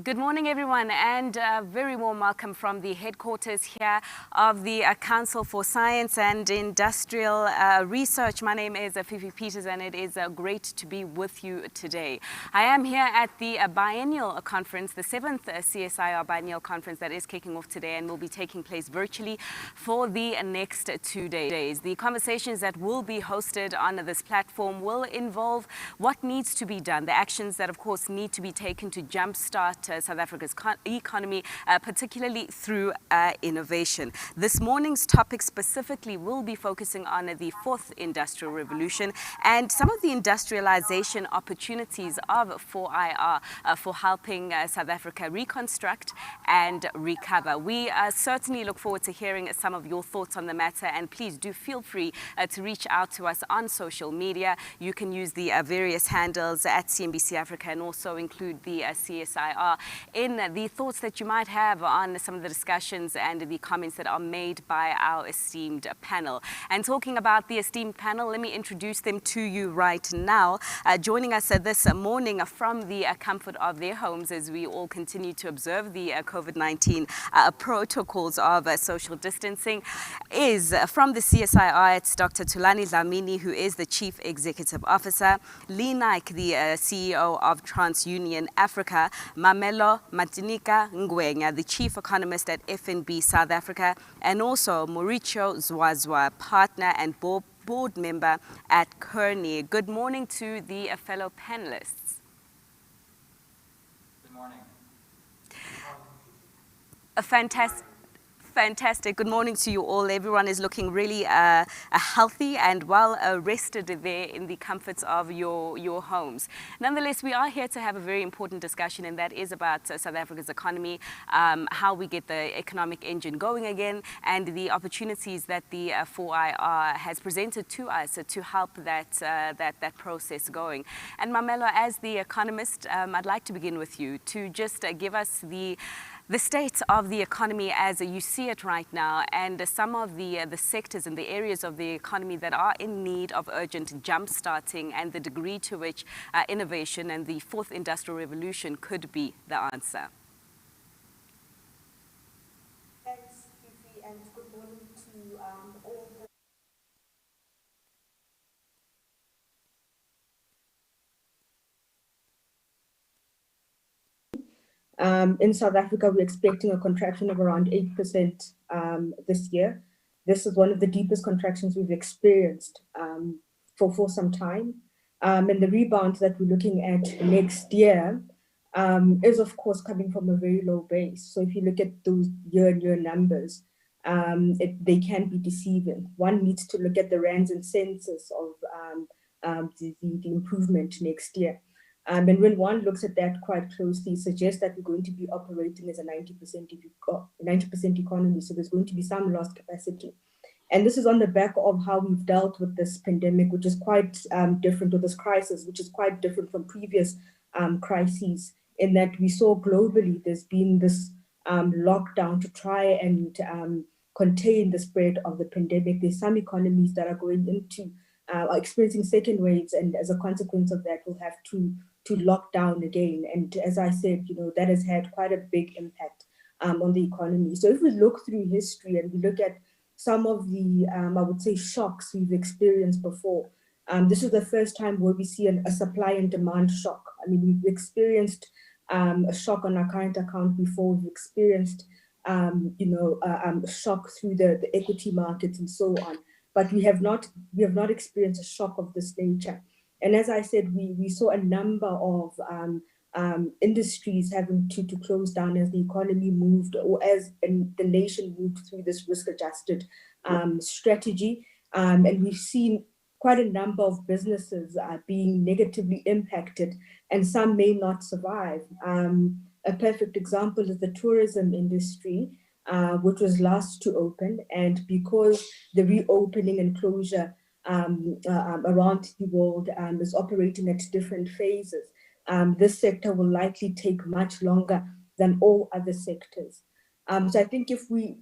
Good morning, everyone, and a very warm welcome from the headquarters here of the Council for Science and Industrial Research. My name is Fifi Peters, and it is great to be with you today. I am here at the biennial conference, the 7th CSIR biennial conference that is kicking off today and will be taking place virtually for the next 2 days. The conversations that will be hosted on this platform will involve what needs to be done, the actions that, of course, need to be taken to jumpstart South Africa's economy, particularly through innovation. This morning's topic specifically will be focusing on the fourth industrial revolution and some of the industrialization opportunities of 4IR for helping South Africa reconstruct and recover. We certainly look forward to hearing some of your thoughts on the matter, and please do feel free to reach out to us on social media. You can use the various handles at CNBC Africa and also include the CSIR in the thoughts that you might have on some of the discussions and the comments that are made by our esteemed panel. And talking about the esteemed panel, let me introduce them to you right now. Joining us this morning from the comfort of their homes as we all continue to observe the COVID-19 protocols of social distancing is from the CSIR, it's Dr. Thulani, who is the Chief Executive Officer, Naik, the CEO of TransUnion Africa, Mamello, Matikinca-Ngwenya, the Chief Economist at FNB South Africa, and also Mauricio, ZuaZua, partner and board member at Kearney. Good morning to the fellow panelists. Good morning. A fantastic. Good morning to you all. Everyone is looking really healthy and well rested there in the comforts of your homes. Nonetheless, we are here to have a very important discussion, and that is about South Africa's economy, how we get the economic engine going again, and the opportunities that the 4IR has presented to us to help that process going. And Mamello, as the economist, I'd like to begin with you to just give us the state of the economy as you see it right now, and some of the sectors and the areas of the economy that are in need of urgent jump-starting, and the degree to which innovation and the fourth industrial revolution could be the answer. Thanks, Fifi, and good morning to all. In South Africa, we're expecting a contraction of around 8% this year. This is one of the deepest contractions we've experienced for some time. And the rebound that we're looking at next year is, of course, coming from a very low base. So if you look at those year-on-year numbers, they can be deceiving. One needs to look at the rands and census of the improvement next year. And when one looks at that quite closely, it suggests that we're going to be operating as a 90% economy. So there's going to be some lost capacity. And this is on the back of how we've dealt with this pandemic, which is quite different, or this crisis, which is quite different from previous crises, in that we saw globally there's been this lockdown to try and contain the spread of the pandemic. There's some economies that are going into are experiencing second waves, and as a consequence of that, we'll have to lock down again. And as I said, that has had quite a big impact on the economy. So if we look through history and we look at some of the, I would say, shocks we've experienced before, this is the first time where we see a supply and demand shock. I mean, we've experienced a shock on our current account before. We've experienced, a shock through the equity markets and so on. But we have not experienced a shock of this nature. And as I said, we saw a number of industries having to close down as the economy moved, or as the nation moved through this risk-adjusted strategy. And we've seen quite a number of businesses being negatively impacted, and some may not survive. A perfect example is the tourism industry, which was last to open. And because the reopening and closure around the world is operating at different phases, this sector will likely take much longer than all other sectors. So I think if we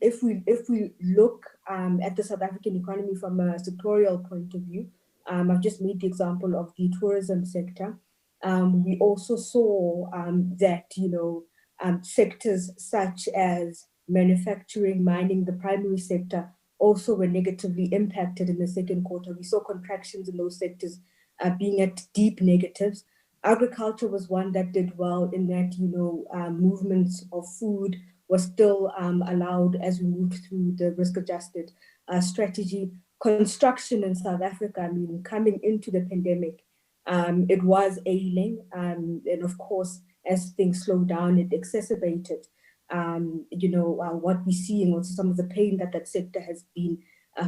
look at the South African economy from a sectorial point of view, I've just made the example of the tourism sector. We also saw that Sectors such as manufacturing, mining, the primary sector, also were negatively impacted in the second quarter. We saw contractions in those sectors being at deep negatives. Agriculture was one that did well in that, movements of food was still allowed as we moved through the risk-adjusted strategy. Construction in South Africa, coming into the pandemic, it was ailing. And of course, as things slowed down, it exacerbated, what we're seeing, also some of the pain that sector has been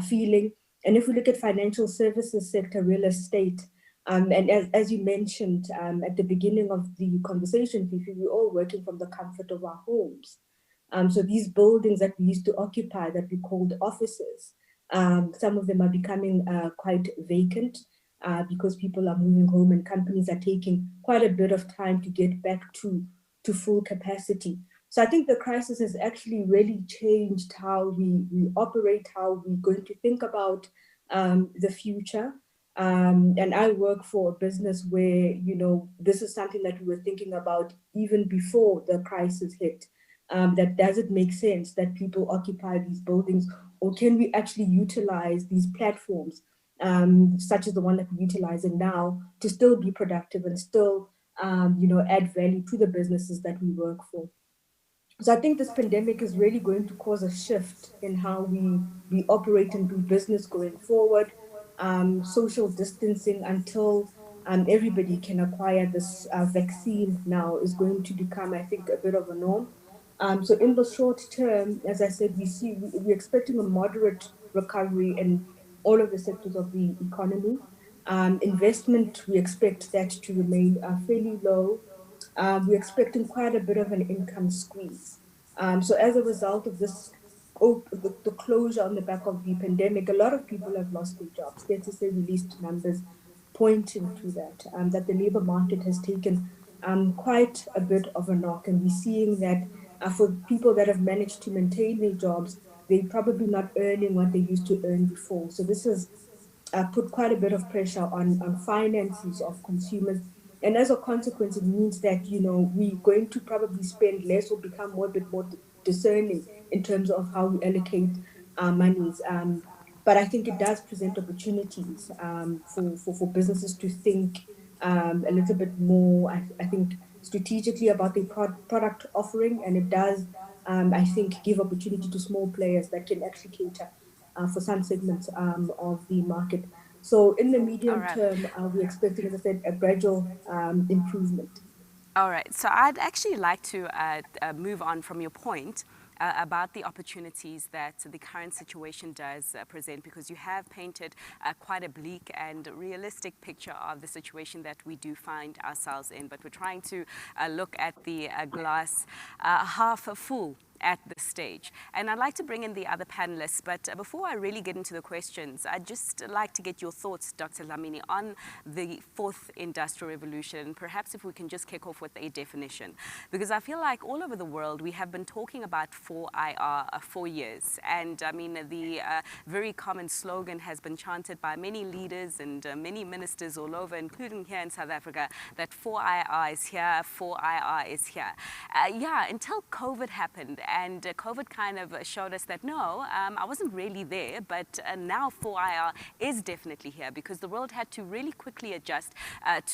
feeling. And if we look at financial services sector, real estate, and as you mentioned at the beginning of the conversation, Fifi, we're all working from the comfort of our homes. So these buildings that we used to occupy that we called offices, some of them are becoming quite vacant because people are moving home and companies are taking quite a bit of time to get back to full capacity. So I think the crisis has actually really changed how we operate, how we're going to think about the future. And I work for a business where, this is something that we were thinking about even before the crisis hit. That does it make sense that people occupy these buildings, or can we actually utilize these platforms, such as the one that we're utilizing now, to still be productive and still, add value to the businesses that we work for? So I think this pandemic is really going to cause a shift in how we operate and do business going forward. Social distancing until everybody can acquire this vaccine now is going to become, I think, a bit of a norm. So in the short term, as I said, we're expecting a moderate recovery in all of the sectors of the economy. Investment, we expect that to remain fairly low. We're expecting quite a bit of an income squeeze. So as a result of this, the closure on the back of the pandemic, a lot of people have lost their jobs. Say released numbers pointing to that the labor market has taken quite a bit of a knock. And we're seeing that for people that have managed to maintain their jobs, they're probably not earning what they used to earn before. So this has put quite a bit of pressure on finances of consumers. And as a consequence, it means that, we're going to probably spend less or become a bit more discerning in terms of how we allocate our monies. But I think it does present opportunities for businesses to think a little bit more, I think, strategically about their product offering. And it does, I think, give opportunity to small players that can actually cater for some segments of the market. So in the medium term, we're expecting, as I said, a gradual improvement. All right. So I'd actually like to move on from your point about the opportunities that the current situation does present, because you have painted quite a bleak and realistic picture of the situation that we do find ourselves in. But we're trying to look at the glass half full at this stage. And I'd like to bring in the other panelists, but before I really get into the questions, I'd just like to get your thoughts, Dr. Dlamini, on the fourth industrial revolution. Perhaps if we can just kick off with a definition, because I feel like all over the world we have been talking about 4IR for years. And I mean, the very common slogan has been chanted by many leaders and many ministers all over, including here in South Africa, that 4IR is here, 4IR is here. Until COVID happened, and COVID kind of showed us that, no, I wasn't really there, but now 4IR is definitely here, because the world had to really quickly adjust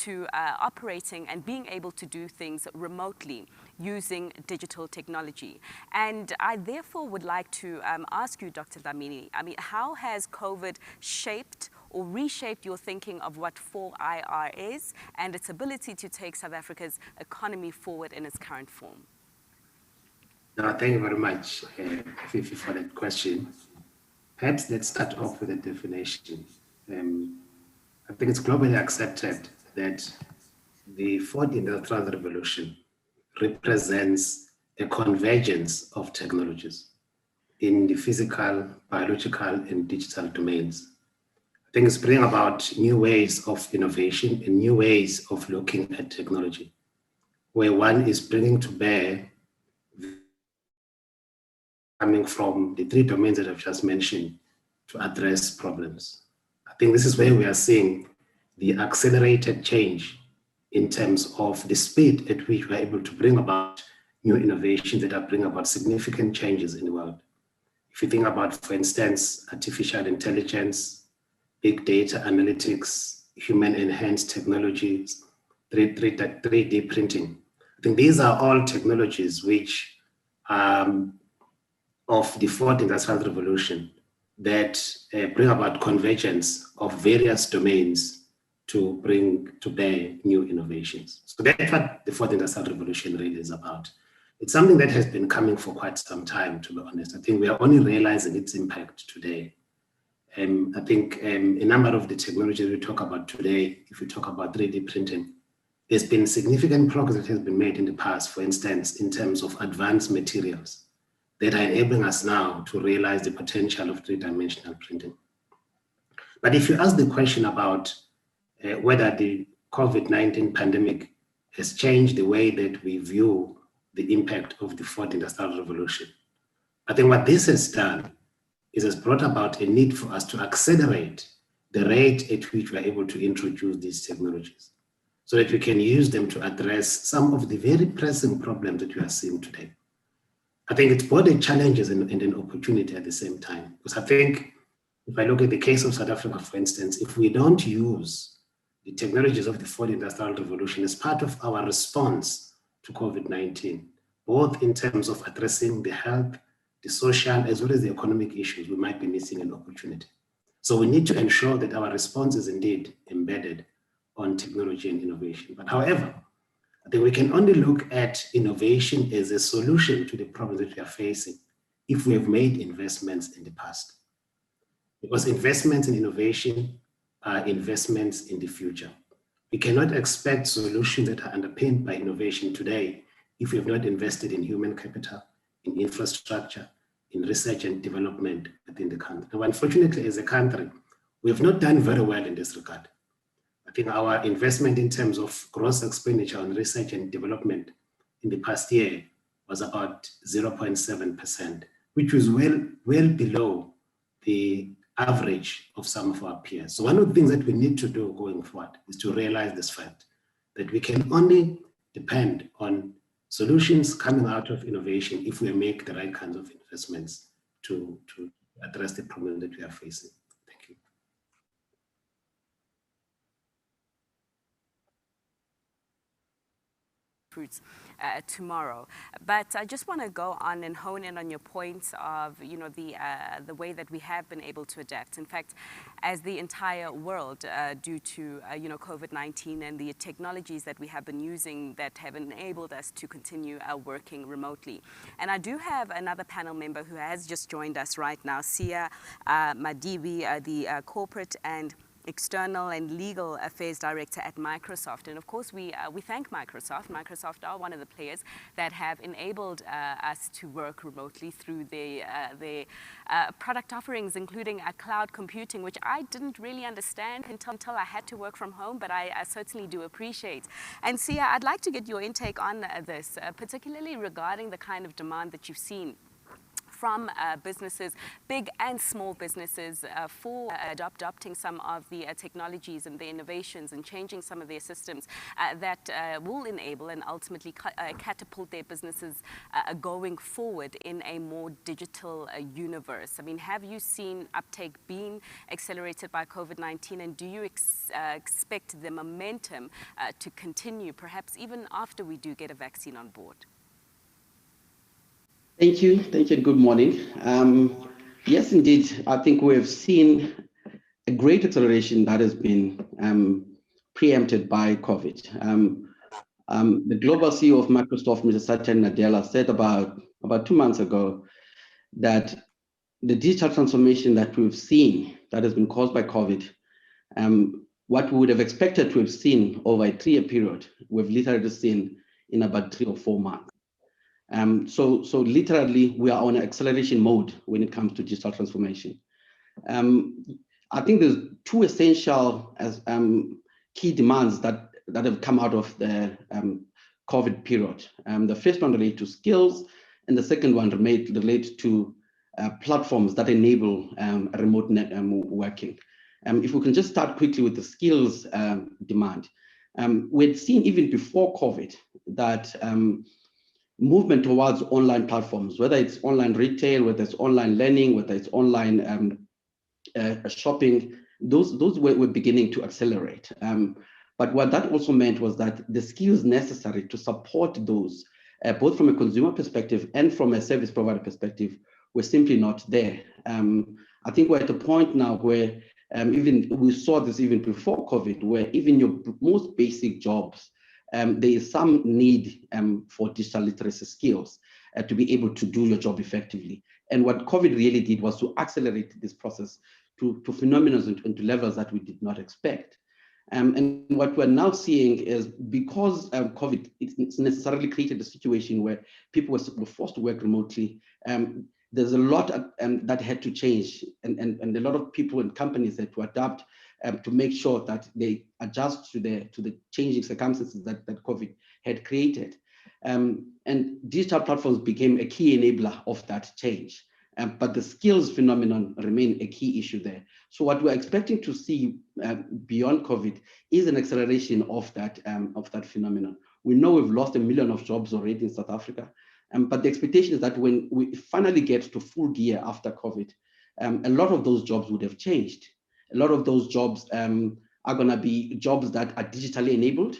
to operating and being able to do things remotely using digital technology. And I therefore would like to ask you, Dr. Dlamini, I mean, how has COVID shaped or reshaped your thinking of what 4IR is and its ability to take South Africa's economy forward in its current form? No, thank you very much, Fifi, for that question. Perhaps let's start off with a definition. I think it's globally accepted that the fourth industrial revolution represents a convergence of technologies in the physical, biological, and digital domains. I think it's bringing about new ways of innovation and new ways of looking at technology, where one is bringing to bear coming from the three domains that I've just mentioned to address problems. I think this is where we are seeing the accelerated change in terms of the speed at which we're able to bring about new innovations that are bringing about significant changes in the world. If you think about, for instance, artificial intelligence, big data analytics, human-enhanced technologies, 3D printing, I think these are all technologies which of the fourth industrial revolution that bring about convergence of various domains to bring to bear new innovations. So that's what the fourth industrial revolution really is about. It's something that has been coming for quite some time, to be honest. I think we are only realizing its impact today. I think a number of the technologies we talk about today, if we talk about 3D printing, there's been significant progress that has been made in the past, for instance, in terms of advanced materials that are enabling us now to realize the potential of three-dimensional printing. But if you ask the question about whether the COVID-19 pandemic has changed the way that we view the impact of the fourth industrial revolution, I think what this has done is has brought about a need for us to accelerate the rate at which we are able to introduce these technologies so that we can use them to address some of the very pressing problems that we are seeing today. I think it's both a challenges and an opportunity at the same time. Because I think if I look at the case of South Africa, for instance, if we don't use the technologies of the fourth industrial revolution as part of our response to COVID-19, both in terms of addressing the health, the social, as well as the economic issues, we might be missing an opportunity. So we need to ensure that our response is indeed embedded on technology and innovation. But however, I think we can only look at innovation as a solution to the problems that we are facing if we have made investments in the past. Because investments in innovation are investments in the future. We cannot expect solutions that are underpinned by innovation today if we have not invested in human capital, in infrastructure, in research and development within the country. Now, unfortunately, as a country, we have not done very well in this regard. I think our investment in terms of gross expenditure on research and development in the past year was about 0.7%, which was well below the average of some of our peers. So one of the things that we need to do going forward is to realize this fact that we can only depend on solutions coming out of innovation if we make the right kinds of investments to address the problem that we are facing. Thank you. Fruits tomorrow, but I just want to go on and hone in on your points of the way that we have been able to adapt. In fact, as the entire world, due to COVID-19 and the technologies that we have been using that have enabled us to continue working remotely. And I do have another panel member who has just joined us right now, Sia Madyibi, the corporate and External and Legal Affairs Director at Microsoft. And of course, we thank Microsoft. Microsoft are one of the players that have enabled us to work remotely through their product offerings, including cloud computing, which I didn't really understand until I had to work from home, but I certainly do appreciate. And Sia, I'd like to get your intake on this, particularly regarding the kind of demand that you've seen from businesses, big and small businesses, for adopting some of the technologies and the innovations and changing some of their systems that will enable and ultimately catapult their businesses going forward in a more digital universe. I mean, have you seen uptake being accelerated by COVID-19, and do you expect the momentum to continue, perhaps even after we do get a vaccine on board? Thank you, and good morning. Yes, indeed, I think we have seen a great acceleration that has been preempted by COVID. The global CEO of Microsoft, Mr. Satya Nadella, said about 2 months ago that the digital transformation that we've seen that has been caused by COVID, what we would have expected to have seen over a 3-year period, we've literally seen in about 3 or 4 months. So literally, we are on an acceleration mode when it comes to digital transformation. I think there's 2 essential key demands that have come out of the COVID period. The first one relates to skills, and the second one relates to platforms that enable remote working. If we can just start quickly with the skills demand. We'd seen even before COVID that movement towards online platforms, whether it's online retail, whether it's online learning, whether it's online shopping, those were beginning to accelerate. But what that also meant was that the skills necessary to support those, both from a consumer perspective and from a service provider perspective, were simply not there. I think we're at a point now where even we saw this even before COVID, where even your most basic jobs, there is some need for digital literacy skills to be able to do your job effectively. And what COVID really did was to accelerate this process to phenomena and to levels that we did not expect. And what we're now seeing is because COVID, it's necessarily created a situation where people were forced to work remotely. There's a lot that had to change, and a lot of people and companies had to adapt to make sure that they adjust to the changing circumstances that COVID had created. And digital platforms became a key enabler of that change. But the skills phenomenon remain a key issue there. So what we're expecting to see beyond COVID is an acceleration of that phenomenon. We know we've lost 1 million of jobs already in South Africa, but the expectation is that when we finally get to full gear after COVID, a lot of those jobs would have changed. A lot of those jobs are going to be jobs that are digitally enabled,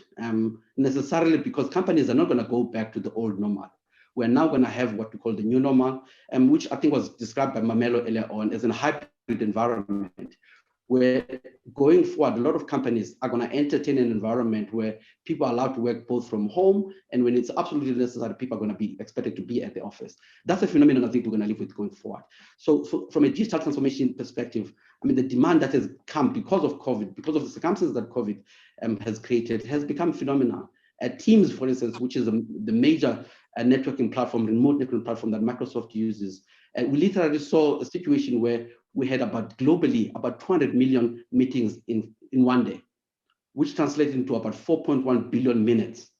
necessarily because companies are not going to go back to the old normal. We're now going to have what we call the new normal, which I think was described by Mamello earlier on as a hybrid environment, where going forward, a lot of companies are going to entertain an environment where people are allowed to work both from home, and when it's absolutely necessary, people are going to be expected to be at the office. That's a phenomenon I think we're going to live with going forward. So from a digital transformation perspective, I mean, the demand that has come because of COVID, because of the circumstances that COVID has created, has become phenomenal. Teams, for instance, which is the major networking platform, remote networking platform that Microsoft uses, we literally saw a situation where we had globally about 200 million meetings in one day, which translated into about 4.1 billion minutes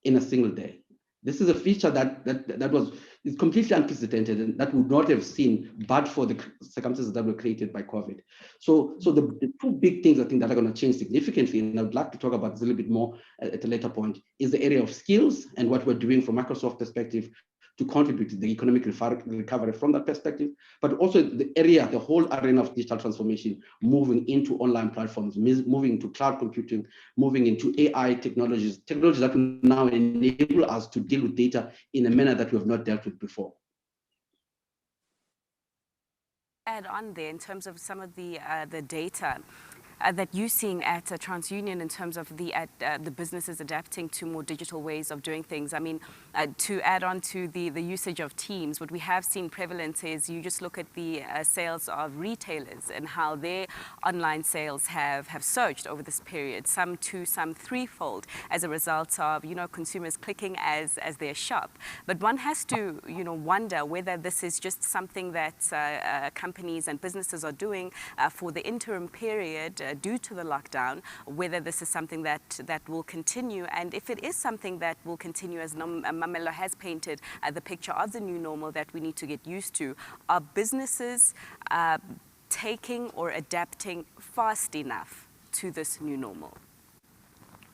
in a single day. This is a feature that was completely unprecedented and that we would not have seen but for the circumstances that were created by COVID. So the two big things I think that are going to change significantly, and I would like to talk about this a little bit more at a later point, is the area of skills and what we're doing from Microsoft perspective to contribute to the economic recovery from that perspective, but also the whole arena of digital transformation, moving into online platforms, moving into cloud computing, moving into AI technologies that will now enable us to deal with data in a manner that we have not dealt with before. Add on there in terms of some of the data that you're seeing at TransUnion in terms of the businesses adapting to more digital ways of doing things. I mean, to add on to the usage of Teams, what we have seen prevalent is you just look at the sales of retailers and how their online sales have surged over this period, some threefold as a result of, consumers clicking as they shop. But one has to, wonder whether this is just something that companies and businesses are doing for the interim period due to the lockdown, whether this is something that will continue. And if it is something that will continue, as Mamello has painted the picture of the new normal that we need to get used to, are businesses taking or adapting fast enough to this new normal?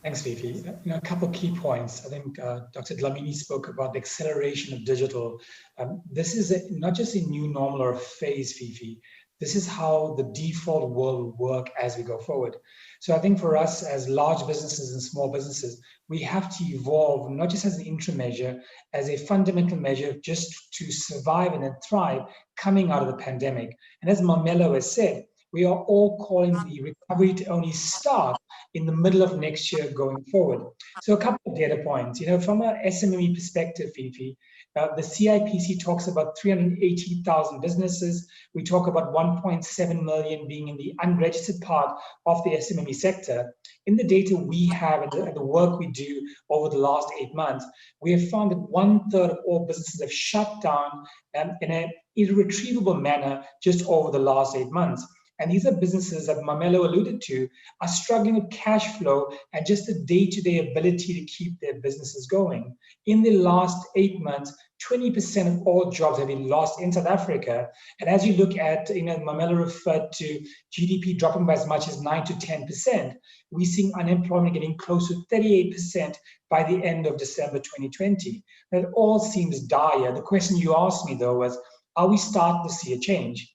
Thanks, Fifi. A couple key points. I think Dr. Dlamini spoke about the acceleration of digital. This is not just a new normal or a phase, Fifi. This is how the default world will work as we go forward. So I think for us as large businesses and small businesses, we have to evolve, not just as an interim measure, as a fundamental measure just to survive and then thrive coming out of the pandemic. And as Mamello has said, we are all calling the recovery to only start in the middle of next year going forward. So a couple of data points, from an SME perspective, Fifi, the CIPC talks about 380,000 businesses. We talk about 1.7 million being in the unregistered part of the SME sector. In the data we have and the work we do over the last 8 months, we have found that 1/3 of all businesses have shut down in an irretrievable manner just over the last 8 months. And these are businesses that Mamello alluded to are struggling with cash flow and just the day-to-day ability to keep their businesses going. In the last 8 months, 20% of all jobs have been lost in South Africa. And as you look at, Mamello referred to GDP dropping by as much as 9 to 10%. We're seeing unemployment getting close to 38% by the end of December 2020. That all seems dire. The question you asked me, though, was, are we starting to see a change?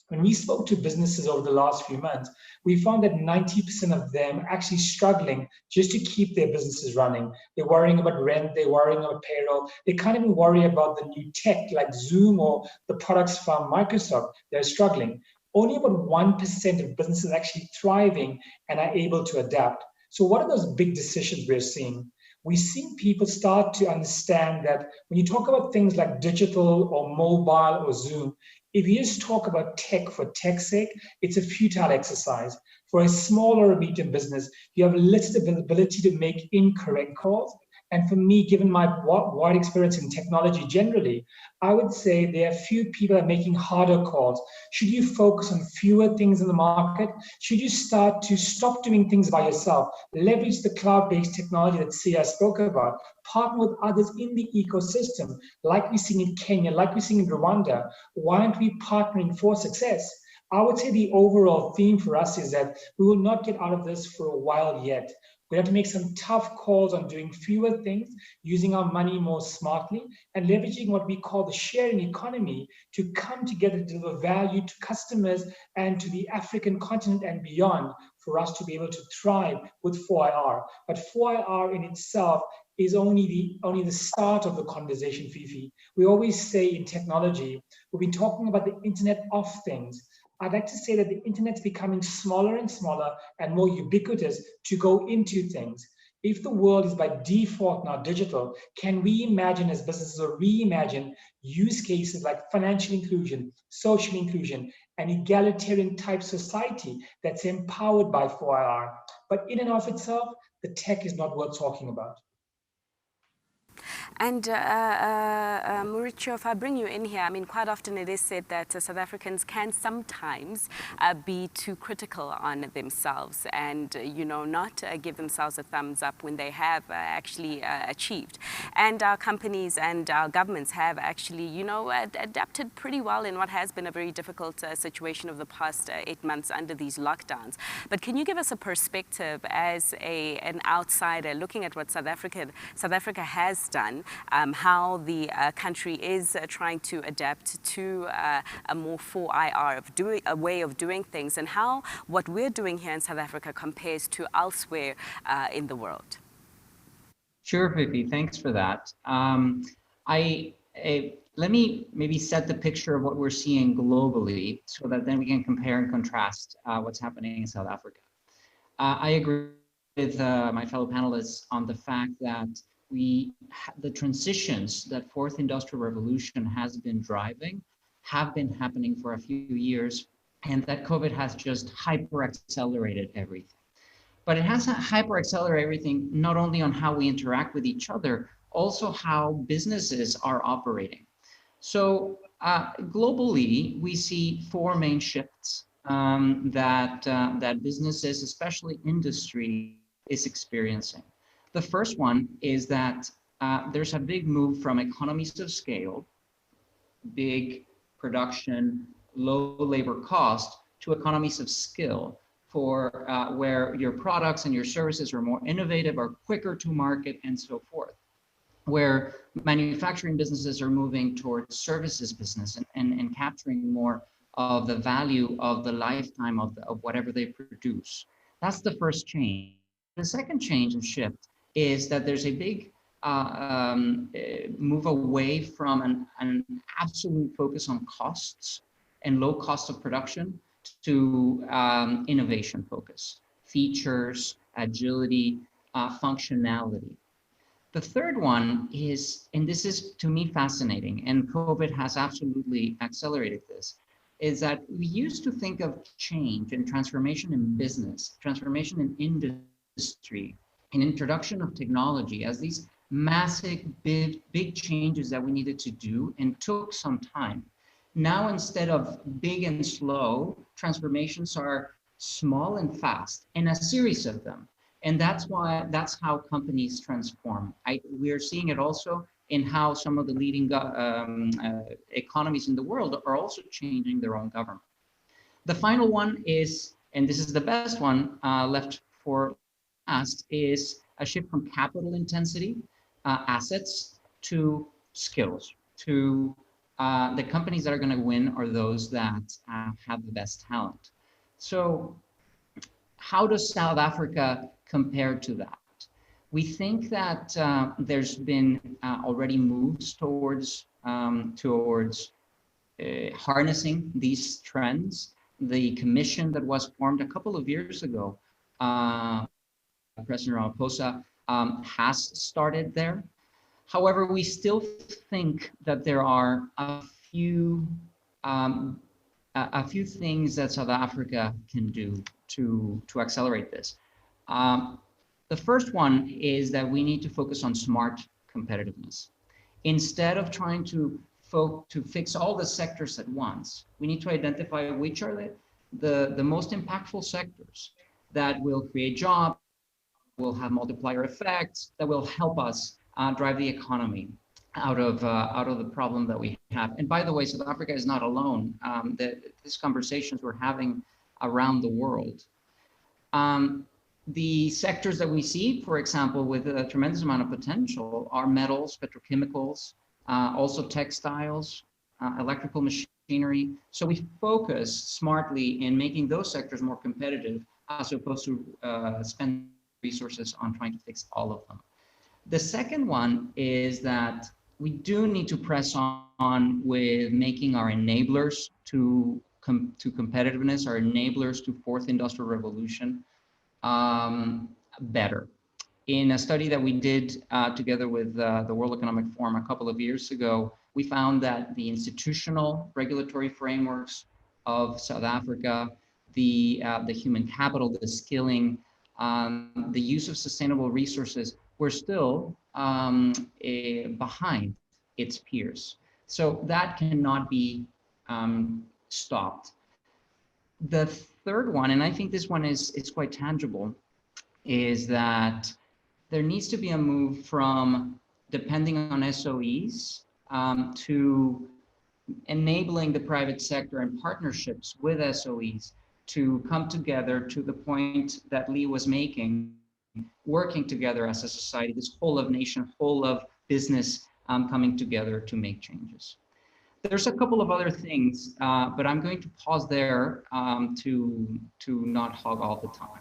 When we spoke to businesses over the last few months, we found that 90% of them are actually struggling just to keep their businesses running. They're worrying about rent, they're worrying about payroll. They can't even worry about the new tech like Zoom or the products from Microsoft. They're struggling. Only about 1% of businesses are actually thriving and are able to adapt. So what are those big decisions we're seeing? We're seeing people start to understand that when you talk about things like digital or mobile or Zoom, if you just talk about tech for tech's sake, it's a futile exercise. For a small or a medium business, you have limited ability to make incorrect calls. And for me, given my wide experience in technology generally, I would say there are few people that are making harder calls. Should you focus on fewer things in the market? Should you start to stop doing things by yourself? Leverage the cloud-based technology that CSIR spoke about. Partner with others in the ecosystem, like we're seeing in Kenya, like we're seeing in Rwanda. Why aren't we partnering for success? I would say the overall theme for us is that we will not get out of this for a while yet. We have to make some tough calls on doing fewer things, using our money more smartly, and leveraging what we call the sharing economy to come together to deliver value to customers and to the African continent and beyond for us to be able to thrive with 4IR. But 4IR in itself is only the start of the conversation, Fifi. We always say in technology, we've been talking about the Internet of Things. I'd like to say that the internet's becoming smaller and smaller and more ubiquitous to go into things. If the world is by default now digital, can we imagine as businesses or reimagine use cases like financial inclusion, social inclusion, and egalitarian type society that's empowered by 4IR? But in and of itself, the tech is not worth talking about. And Mauricio, if I bring you in here, I mean, quite often it is said that South Africans can sometimes be too critical on themselves and, not give themselves a thumbs up when they have actually achieved. And our companies and our governments have actually, adapted pretty well in what has been a very difficult situation of the past 8 months under these lockdowns. But can you give us a perspective as an outsider looking at what South Africa has done, how the country is trying to adapt to a more 4IR a way of doing things, and how what we're doing here in South Africa compares to elsewhere in the world? Sure, Fifi, thanks for that. Let me maybe set the picture of what we're seeing globally so that then we can compare and contrast what's happening in South Africa. I agree with my fellow panelists on the fact that the transitions that Fourth Industrial Revolution has been driving have been happening for a few years, and that COVID has just hyper-accelerated everything. But it has hyper-accelerated everything not only on how we interact with each other, also how businesses are operating. So globally, we see 4 main shifts that businesses, especially industry, is experiencing. The first one is that there's a big move from economies of scale, big production, low labor cost, to economies of skill, for where your products and your services are more innovative, are quicker to market, and so forth. Where manufacturing businesses are moving towards services business and capturing more of the value of the lifetime of whatever they produce. That's the first change. The second change and shift is that there's a big move away from an absolute focus on costs and low cost of production to innovation focus, features, agility, functionality. The third one is, and this is to me fascinating, and COVID has absolutely accelerated this, is that we used to think of change and transformation in business, transformation in industry, and introduction of technology as these massive, big changes that we needed to do and took some time. Now, instead of big and slow, transformations are small and fast, and a series of them. And that's how companies transform. We're seeing it also in how some of the leading economies in the world are also changing their own government. The final one is, and this is the best one left for last, is a shift from capital intensity assets to skills, to the companies that are going to win are those that have the best talent. So how does South Africa compare to that? We think that there's been already moves towards harnessing these trends. The commission that was formed a couple of years ago, President Ramaphosa has started there. However, we still think that there are a few things that South Africa can do to accelerate this. The first one is that we need to focus on smart competitiveness. Instead of trying to fix all the sectors at once, we need to identify which are the most impactful sectors that will create jobs, will have multiplier effects, that will help us drive the economy out of the problem that we have. And by the way, South Africa is not alone. These conversations we're having around the world. The sectors that we see, for example, with a tremendous amount of potential are metals, petrochemicals, also textiles, electrical machinery. So we focus smartly in making those sectors more competitive as opposed to spend resources on trying to fix all of them. The second one is that we do need to press on with making our enablers to competitiveness, our enablers to fourth industrial revolution, better. In a study that we did together with the World Economic Forum a couple of years ago, we found that the institutional regulatory frameworks of South Africa, the human capital, the skilling, the use of sustainable resources were still behind its peers. So that cannot be stopped. The third one, and I think this one is quite tangible, is that there needs to be a move from depending on SOEs to enabling the private sector and partnerships with SOEs to come together to the point that Lee was making, working together as a society, this whole of nation, whole of business coming together to make changes. There's a couple of other things, but I'm going to pause there to not hog all the time.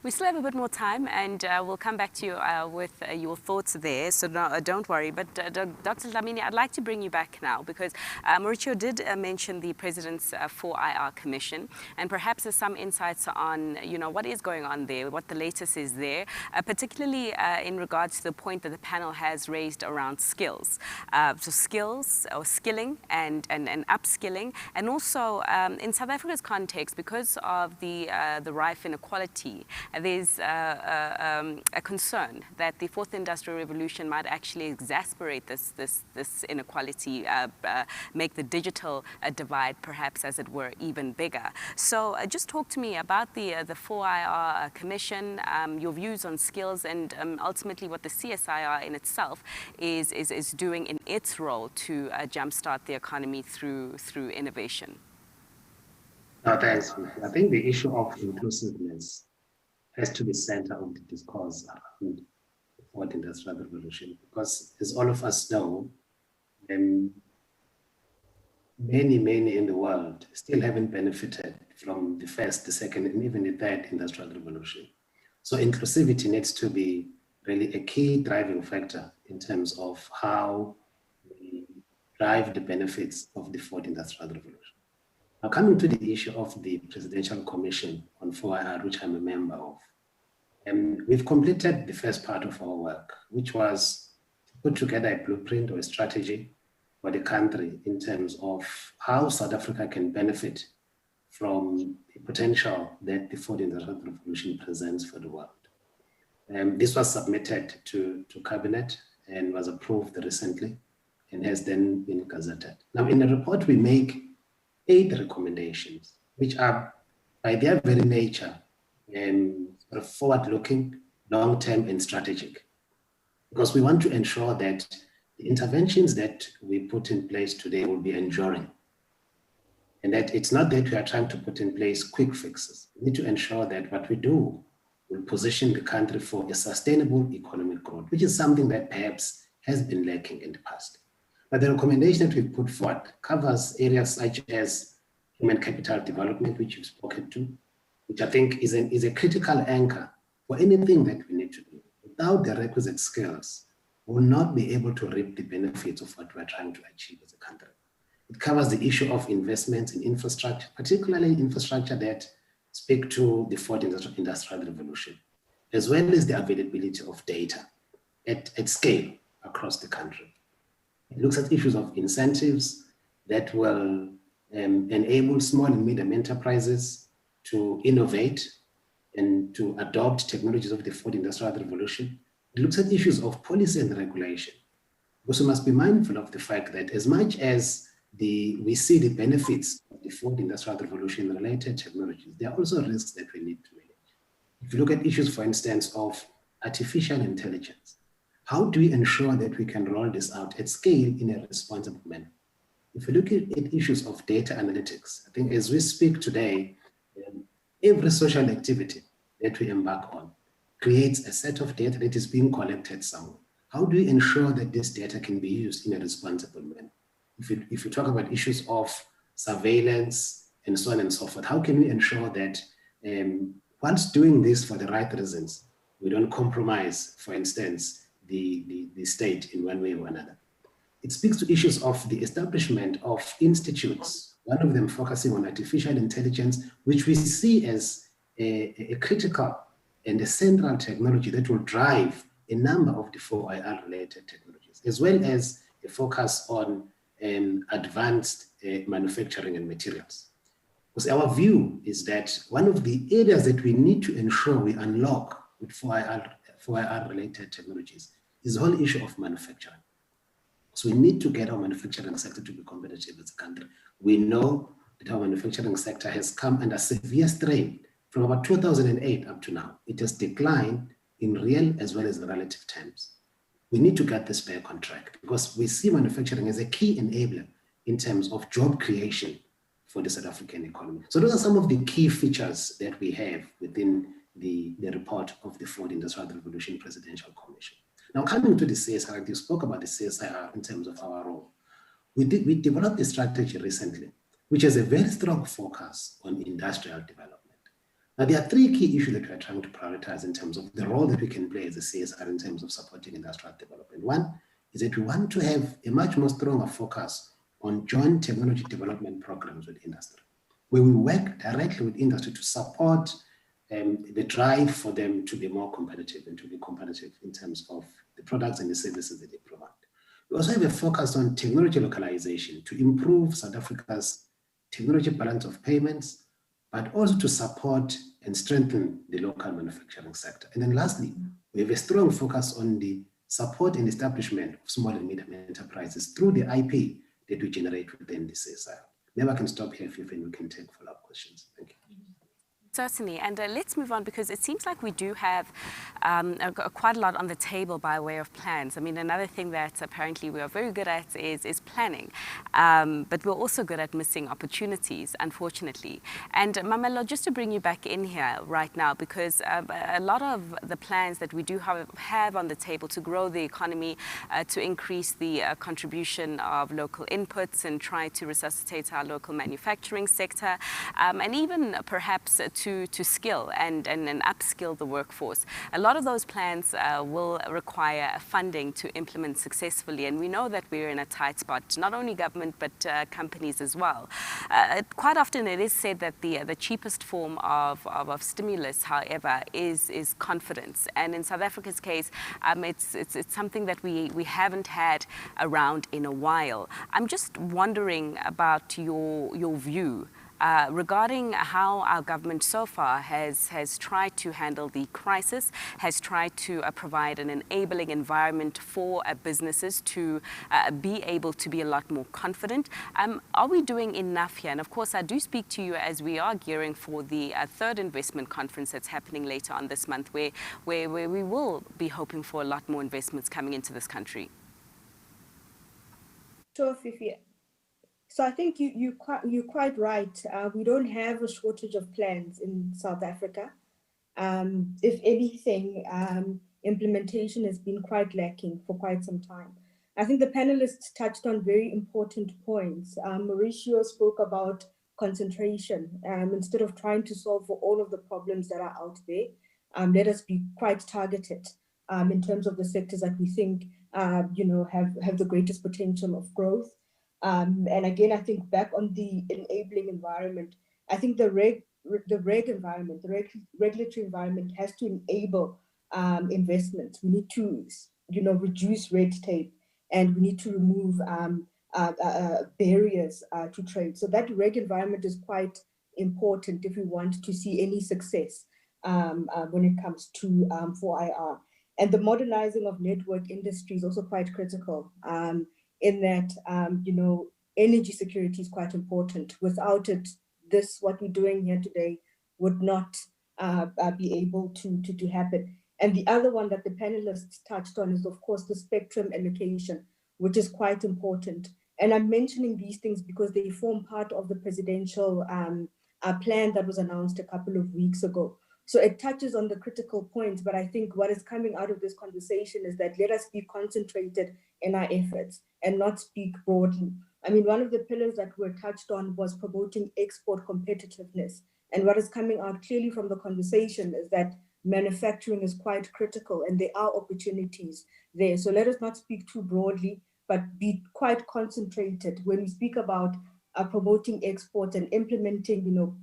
We still have a bit more time, and we'll come back to you with your thoughts there, so don't worry. But Dr. Dlamini, I'd like to bring you back now, because Mauricio did mention the President's 4IR Commission, and perhaps there's some insights on, what is going on there, what the latest is there, particularly in regards to the point that the panel has raised around skills. So skills, or skilling and upskilling, and also in South Africa's context, because of the rife inequality, there's a concern that the fourth industrial revolution might actually exacerbate this inequality, make the digital divide, perhaps, as it were, even bigger. So just talk to me about the 4IR Commission, your views on skills, and ultimately what the CSIR in itself is doing in its role to jumpstart the economy through innovation. Thanks. I think the issue of inclusiveness has to be center of the discourse around the fourth industrial revolution, because as all of us know, many in the world still haven't benefited from the first, the second, and even the third industrial revolution. So inclusivity needs to be really a key driving factor in terms of how we drive the benefits of the fourth industrial revolution. Now, coming to the issue of the Presidential Commission on 4IR, which I'm a member of, we've completed the first part of our work, which was to put together a blueprint or a strategy for the country in terms of how South Africa can benefit from the potential that the fourth industrial revolution presents for the world. This was submitted to Cabinet and was approved recently and has then been gazetted. Now, in the report, we make 8 recommendations, which are by their very nature sort of forward-looking, long-term, and strategic. because we want to ensure that the interventions that we put in place today will be enduring. And that it's not that we are trying to put in place quick fixes. We need to ensure that what we do will position the country for a sustainable economic growth, which is something that perhaps has been lacking in the past. But the recommendation that we've put forward covers areas such as human capital development, which you've spoken to, which I think is a critical anchor for anything that we need to do. Without the requisite skills, we will not be able to reap the benefits of what we're trying to achieve as a country. It covers the issue of investments in infrastructure, particularly infrastructure that speak to the fourth industrial revolution, as well as the availability of data at scale across the country. It looks at issues of incentives that will enable small and medium enterprises to innovate and to adopt technologies of the fourth industrial revolution. It looks at issues of policy and regulation. Also must be mindful of the fact that as much as we see the benefits of the fourth industrial revolution related technologies, there are also risks that we need to manage. If you look at issues, for instance, of artificial intelligence, how do we ensure that we can roll this out at scale in a responsible manner? If you look at issues of data analytics, I think as we speak today, every social activity that we embark on creates a set of data that is being collected somewhere. How do we ensure that this data can be used in a responsible manner? If you talk about issues of surveillance and so on and so forth, how can we ensure that once doing this for the right reasons, we don't compromise, for instance, the state in one way or another? It speaks to issues of the establishment of institutes, one of them focusing on artificial intelligence, which we see as a critical and a central technology that will drive a number of the 4IR related technologies, as well as a focus on advanced manufacturing and materials. Because our view is that one of the areas that we need to ensure we unlock with 4IR related technologies is the whole issue of manufacturing. So we need to get our manufacturing sector to be competitive as a country. We know that our manufacturing sector has come under severe strain from about 2008 up to now. It has declined in real as well as relative terms. We need to get this back on track because we see manufacturing as a key enabler in terms of job creation for the South African economy. So those are some of the key features that we have within the report of the Fourth Industrial Revolution Presidential Commission. Now, coming to the CSIR, you spoke about the CSIR in terms of our role. We developed a strategy recently, which has a very strong focus on industrial development. Now, there are three key issues that we are trying to prioritize in terms of the role that we can play as a CSIR in terms of supporting industrial development. One is that we want to have a much more stronger focus on joint technology development programs with industry, where we work directly with industry to support the drive for them to be more competitive and to be competitive in terms of the products and the services that they provide. We also have a focus on technology localization to improve South Africa's technology balance of payments, but also to support and strengthen the local manufacturing sector. And then lastly, we have a strong focus on the support and establishment of small and medium enterprises through the IP that we generate within the CSIR. Maybe I can stop here, Fifi, and we can take follow-up questions. Thank you. Certainly, and let's move on because it seems like we do have quite a lot on the table by way of plans. I mean, another thing that apparently we are very good at is planning, but we're also good at missing opportunities, unfortunately. And Mamello, just to bring you back in here right now, because a lot of the plans that we do have on the table to grow the economy, to increase the contribution of local inputs and try to resuscitate our local manufacturing sector, and even perhaps to skill and upskill the workforce. A lot of those plans will require funding to implement successfully, and we know that we're in a tight spot, not only government but companies as well. Quite often it is said that the cheapest form of stimulus, however, is confidence, and in South Africa's case, it's something that we haven't had around in a while. I'm just wondering about your view regarding how our government so far has tried to handle the crisis, has tried to provide an enabling environment for businesses to be able to be a lot more confident. Are we doing enough here? And of course, I do speak to you as we are gearing for the third investment conference that's happening later on this month, where we will be hoping for a lot more investments coming into this country. Sure, Fifi. So I think you're quite right. We don't have a shortage of plans in South Africa. If anything, implementation has been quite lacking for quite some time. I think the panelists touched on very important points. Mauricio spoke about concentration. Instead of trying to solve for all of the problems that are out there, let us be quite targeted in terms of the sectors that we think have the greatest potential of growth. And again, I think back on the enabling environment, I think the regulatory environment has to enable investment. We need to, reduce red tape, and we need to remove barriers to trade. So that reg environment is quite important if we want to see any success when it comes to 4IR. And the modernizing of network industry is also quite critical. In that, energy security is quite important. Without it, what we're doing here today would not be able to happen. And the other one that the panelists touched on is, of course, the spectrum allocation, which is quite important. And I'm mentioning these things because they form part of the presidential plan that was announced a couple of weeks ago. So it touches on the critical points, but I think what is coming out of this conversation is that let us be concentrated in our efforts and not speak broadly. I mean, one of the pillars that were touched on was promoting export competitiveness. And what is coming out clearly from the conversation is that manufacturing is quite critical and there are opportunities there. So let us not speak too broadly, but be quite concentrated when we speak about promoting exports and implementing,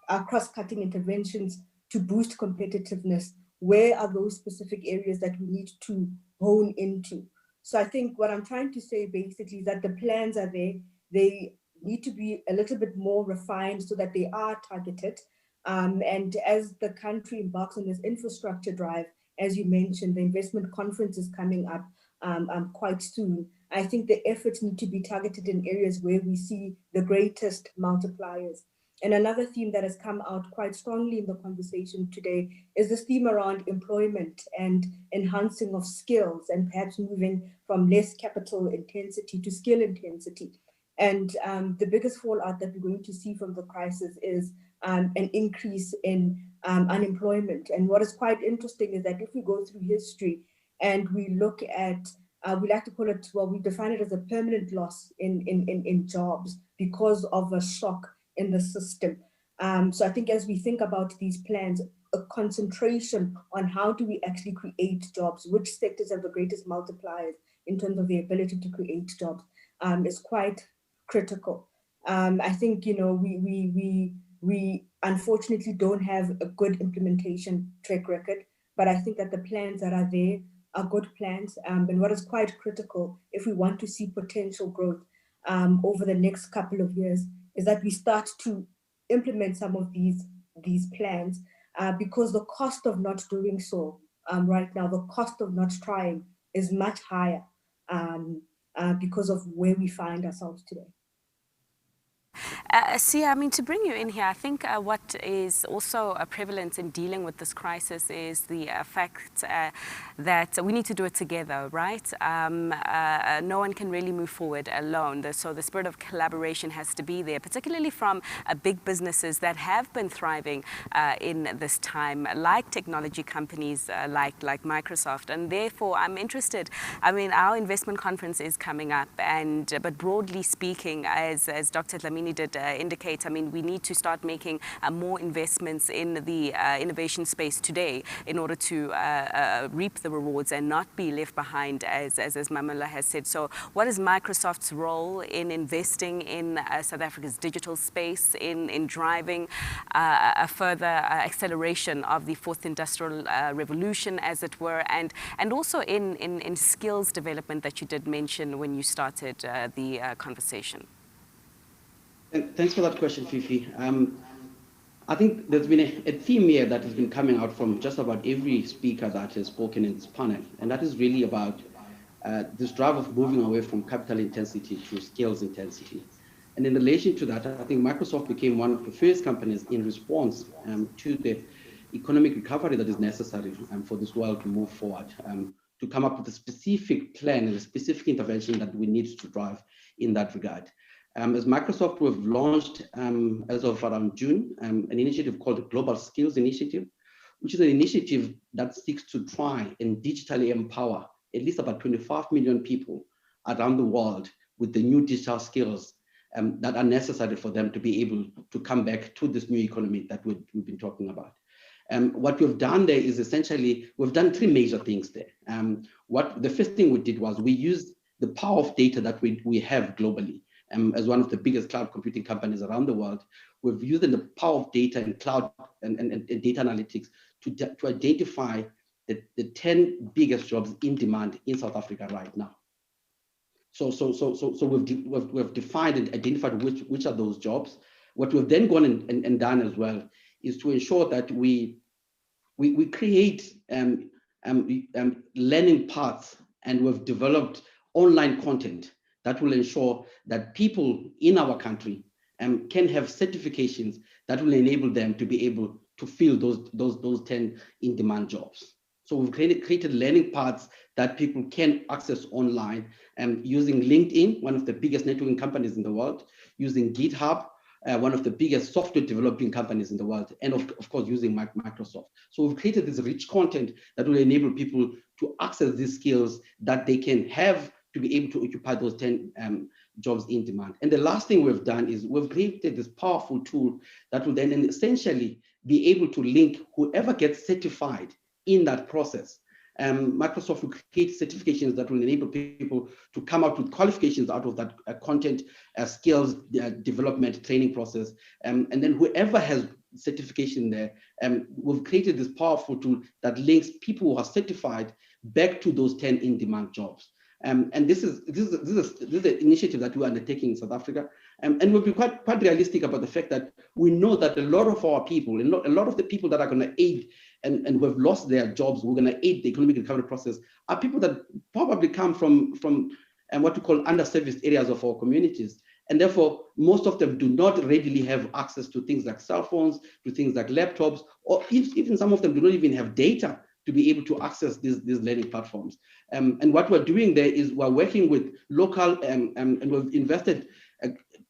our cross-cutting interventions to boost competitiveness. Where are those specific areas that we need to hone into? So I think what I'm trying to say basically is that the plans are there. They need to be a little bit more refined so that they are targeted. And as the country embarks on this infrastructure drive, as you mentioned, the investment conference is coming up quite soon. I think the efforts need to be targeted in areas where we see the greatest multipliers. And another theme that has come out quite strongly in the conversation today is this theme around employment and enhancing of skills and perhaps moving from less capital intensity to skill intensity. And the biggest fallout that we're going to see from the crisis is an increase in unemployment. And what is quite interesting is that if we go through history and we look at, we like to call it, well, we define it as a permanent loss in jobs because of a shock in the system. So I think as we think about these plans, a concentration on how do we actually create jobs, which sectors have the greatest multipliers in terms of the ability to create jobs, is quite critical. I think, we unfortunately don't have a good implementation track record, but I think that the plans that are there are good plans. And what is quite critical if we want to see potential growth over the next couple of years is that we start to implement some of these plans because the cost of not doing so right now, the cost of not trying is much higher because of where we find ourselves today. Sia, I mean, to bring you in here, I think what is also prevalent in dealing with this crisis is the fact that we need to do it together, right? No one can really move forward alone. So the spirit of collaboration has to be there, particularly from big businesses that have been thriving in this time, like technology companies like Microsoft. And therefore, I'm interested. I mean, our investment conference is coming up, but broadly speaking, as Dr. Dlamini did indicate, I mean, we need to start making more investments in the innovation space today in order to reap the rewards and not be left behind, as Mamello has said. So what is Microsoft's role in investing in South Africa's digital space, in driving a further acceleration of the fourth industrial revolution, as it were, and also in skills development that you did mention when you started the conversation? Thanks for that question, Fifi. I think there's been a theme here that has been coming out from just about every speaker that has spoken in this panel, and that is really about this drive of moving away from capital intensity to skills intensity. And in relation to that, I think Microsoft became one of the first companies in response to the economic recovery that is necessary for this world to move forward, to come up with a specific plan and a specific intervention that we need to drive in that regard. As Microsoft, we've launched, as of around June, an initiative called the Global Skills Initiative, which is an initiative that seeks to try and digitally empower at least about 25 million people around the world with the new digital skills that are necessary for them to be able to come back to this new economy that we've been talking about. What we've done there is essentially, we've done three major things there. The first thing we did was we used the power of data that we have globally. As one of the biggest cloud computing companies around the world, we've used the power of data and cloud and data analytics to identify the 10 biggest jobs in demand in South Africa right now. So we've defined and identified which are those jobs. What we've then gone and done as well is to ensure that we create learning paths, and we've developed online content that will ensure that people in our country can have certifications that will enable them to be able to fill those 10 in-demand jobs. So we've created learning paths that people can access online, using LinkedIn, one of the biggest networking companies in the world, using GitHub, one of the biggest software developing companies in the world, and of course using Microsoft. So we've created this rich content that will enable people to access these skills that they can have to be able to occupy those 10 jobs in demand. And the last thing we've done is we've created this powerful tool that will then essentially be able to link whoever gets certified in that process. Microsoft will create certifications that will enable people to come out with qualifications out of that content, skills development training process. And then whoever has certification there, we've created this powerful tool that links people who are certified back to those 10 in-demand jobs. And this is the initiative that we're undertaking in South Africa. And we'll be quite realistic about the fact that we know that a lot of our people, a lot of the people that are going to aid and who have lost their jobs, we're going to aid the economic recovery process, are people that probably come from what we call underserviced areas of our communities. And therefore, most of them do not readily have access to things like cell phones, to things like laptops, or even some of them do not even have data to be able to access these learning platforms. And what we're doing there is we're working with local, and we've invested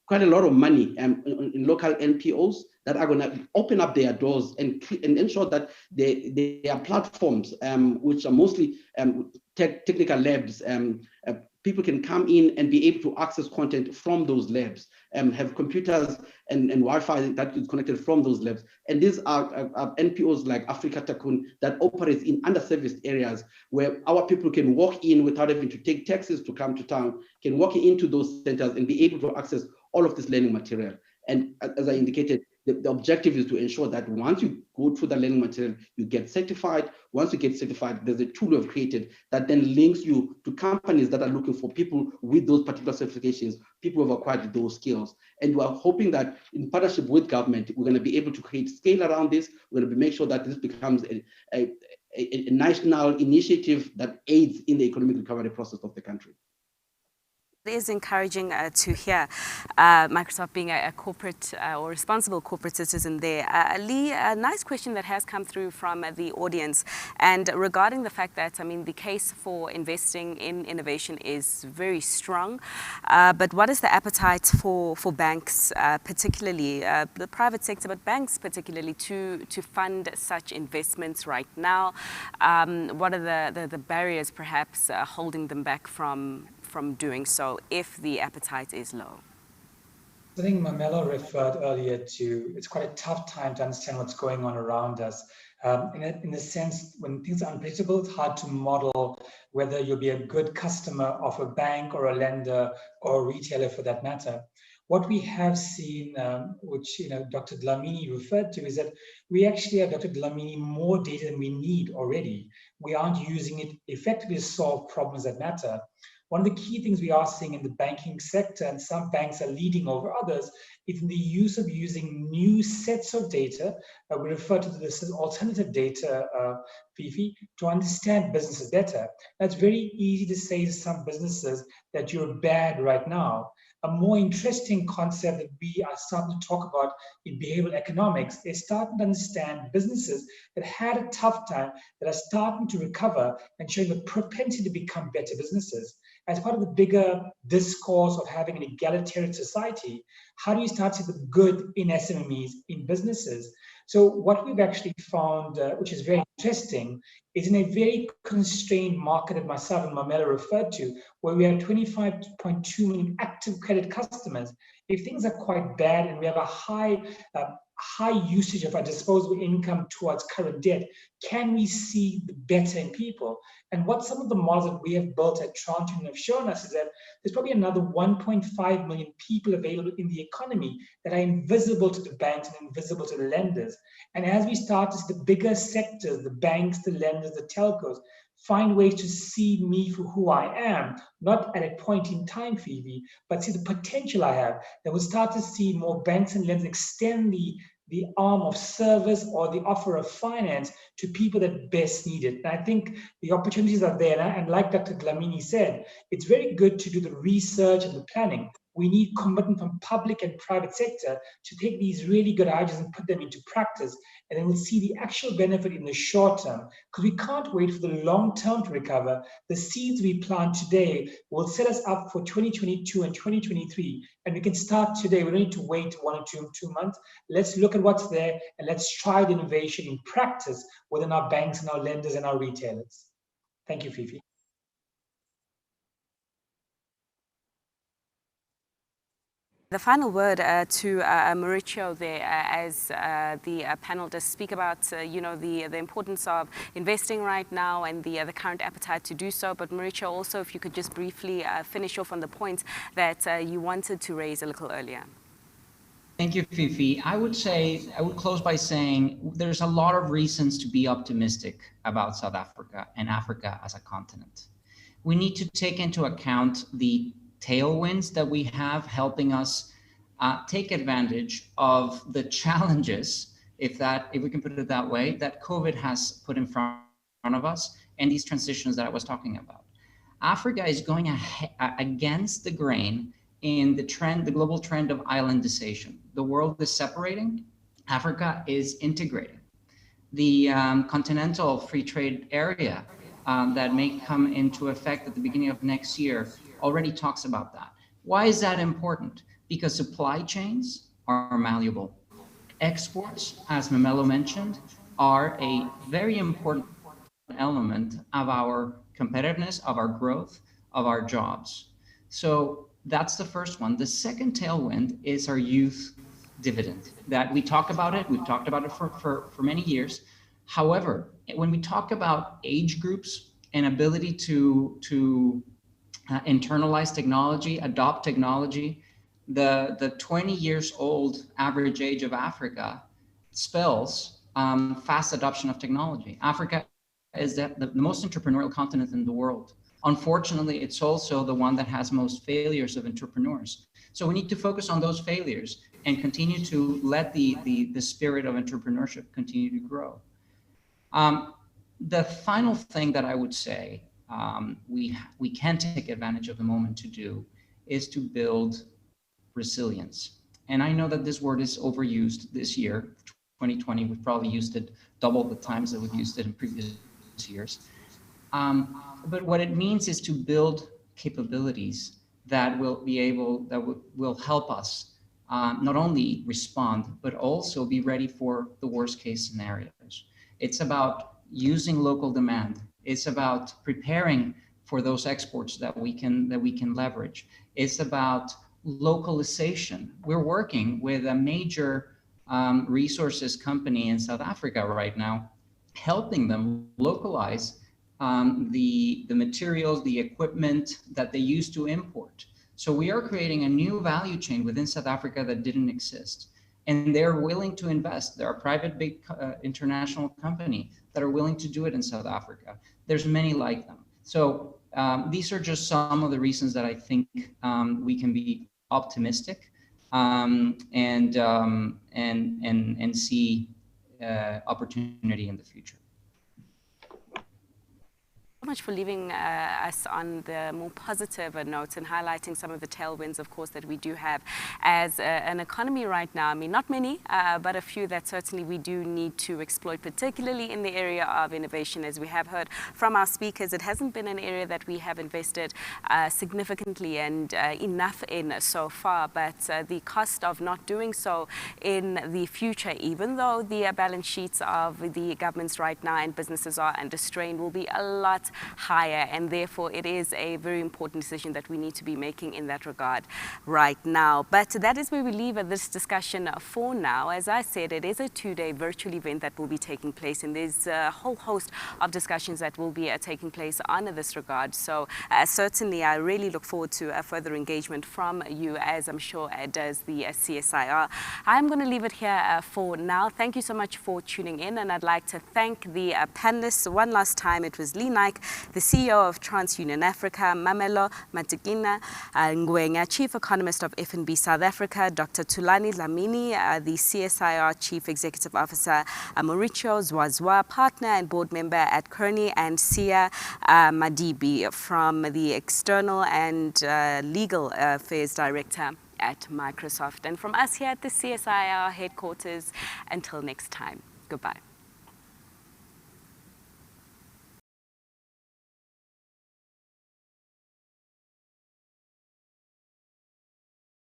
quite a lot of money in local NPOs that are going to open up their doors and ensure that they are platforms, which are mostly technical labs. People can come in and be able to access content from those labs, have computers and Wi-Fi that is connected from those labs. And these are NPOs like Africa Tycoon that operates in underserviced areas where our people can walk in without having to take taxis to come to town, can walk into those centers and be able to access all of this learning material. And as I indicated, the objective is to ensure that once you go through the learning material, you get certified. Once you get certified, there's a tool we've created that then links you to companies that are looking for people with those particular certifications, people who have acquired those skills. And we're hoping that in partnership with government, we're going to be able to create scale around this. We're going to make sure that this becomes a national initiative that aids in the economic recovery process of the country. It is encouraging to hear Microsoft being a corporate or responsible corporate citizen there. Lee, a nice question that has come through from the audience, and regarding the fact that, I mean, the case for investing in innovation is very strong, but what is the appetite for banks, particularly the private sector, but banks particularly, to fund such investments right now? What are the barriers perhaps holding them back from doing so if the appetite is low? I think Mamello referred earlier to, it's quite a tough time to understand what's going on around us. In the sense, when things are unpredictable, it's hard to model whether you'll be a good customer of a bank or a lender or a retailer for that matter. What we have seen, which Dr. Dlamini referred to, is that we actually have, Dr. Dlamini, more data than we need already. We aren't using it effectively to solve problems that matter. One of the key things we are seeing in the banking sector, and some banks are leading over others, is in the use of using new sets of data. We refer to this as alternative data, Fifi, to understand businesses better. Now, it's very easy to say to some businesses that you're bad right now. A more interesting concept that we are starting to talk about in behavioral economics is starting to understand businesses that had a tough time, that are starting to recover and showing a propensity to become better businesses. As part of the bigger discourse of having an egalitarian society, how do you start to see the good in SMEs, in businesses? So what we've actually found, which is very interesting, is in a very constrained market that myself and Mamello referred to, where we have 25.2 million active credit customers. If things are quite bad and we have a high usage of our disposable income towards current debt, can we see the better in people? And what some of the models that we have built at TransUnion have shown us is that there's probably another 1.5 million people available in the economy that are invisible to the banks and invisible to the lenders. And as we start to see the bigger sectors, the banks, the lenders, the telcos, find ways to see me for who I am, not at a point in time, Fifi, but see the potential I have, then we'll start to see more banks and lenders extend the arm of service or the offer of finance to people that best need it. And I think the opportunities are there. And like Dr. Dlamini said, it's very good to do the research and the planning. We need commitment from public and private sector to take these really good ideas and put them into practice. And then we'll see the actual benefit in the short term, because we can't wait for the long term to recover. The seeds we plant today will set us up for 2022 and 2023. And we can start today. We don't need to wait 1 or 2 months. Let's look at what's there and let's try the innovation in practice within our banks and our lenders and our retailers. Thank you, Fifi. The final word to Mauricio there, as the panel does speak about, the importance of investing right now and the current appetite to do so. But Mauricio, also, if you could just briefly finish off on the points that you wanted to raise a little earlier. Thank you, Fifi. I would close by saying there's a lot of reasons to be optimistic about South Africa and Africa as a continent. We need to take into account the tailwinds that we have helping us take advantage of the challenges, if we can put it that way, that COVID has put in front of us and these transitions that I was talking about. Africa is going against the grain in the global trend of islandization. The world is separating, Africa is integrating. The continental free trade area that may come into effect at the beginning of next year already talks about that. Why is that important? Because supply chains are malleable. Exports, as Mamello mentioned, are a very important element of our competitiveness, of our growth, of our jobs. So that's the first one. The second tailwind is our youth dividend that we talk about it. We've talked about it for many years. However, when we talk about age groups and ability to internalize technology, adopt technology, the 20 years old average age of Africa spells fast adoption of technology. Africa is the most entrepreneurial continent in the world. Unfortunately, it's also the one that has most failures of entrepreneurs. So we need to focus on those failures and continue to let the spirit of entrepreneurship continue to grow. The final thing that I would say we can take advantage of the moment to do is to build resilience. And I know that this word is overused this year, 2020, we've probably used it double the times that we've used it in previous years. But what it means is to build capabilities that will help us not only respond, but also be ready for the worst case scenarios. It's about using local demand. It's about preparing for those exports that we can leverage. It's about localization. We're working with a major resources company in South Africa right now, helping them localize the materials, the equipment that they used to import. So we are creating a new value chain within South Africa that didn't exist. And they're willing to invest. They're a private big international company that are willing to do it in South Africa. There's many like them. So these are just some of the reasons that I think we can be optimistic and see opportunity in the future. Much for leaving us on the more positive notes and highlighting some of the tailwinds, of course, that we do have as an economy right now. I mean, not many, but a few that certainly we do need to exploit, particularly in the area of innovation. As we have heard from our speakers, it hasn't been an area that we have invested significantly and enough in so far, but the cost of not doing so in the future, even though the balance sheets of the governments right now and businesses are under strain, will be a lot higher, and therefore it is a very important decision that we need to be making in that regard right now. But that is where we leave this discussion for now. As I said, it is a two-day virtual event that will be taking place, and there's a whole host of discussions that will be taking place on this regard. So certainly I really look forward to further engagement from you, as I'm sure does the CSIR. I'm going to leave it here for now. Thank you so much for tuning in, and I'd like to thank the panelists one last time. It was Naik, the CEO of TransUnion Africa; Mamello Matikinca-Ngwenya, Chief Economist of FNB South Africa; Dr. Thulani Dlamini, the CSIR Chief Executive Officer; Mauricio, ZuaZua, Partner and Board Member at Kearney; and Sia Madyibi from the External and Legal Affairs Director at Microsoft. And from us here at the CSIR headquarters, until next time, goodbye.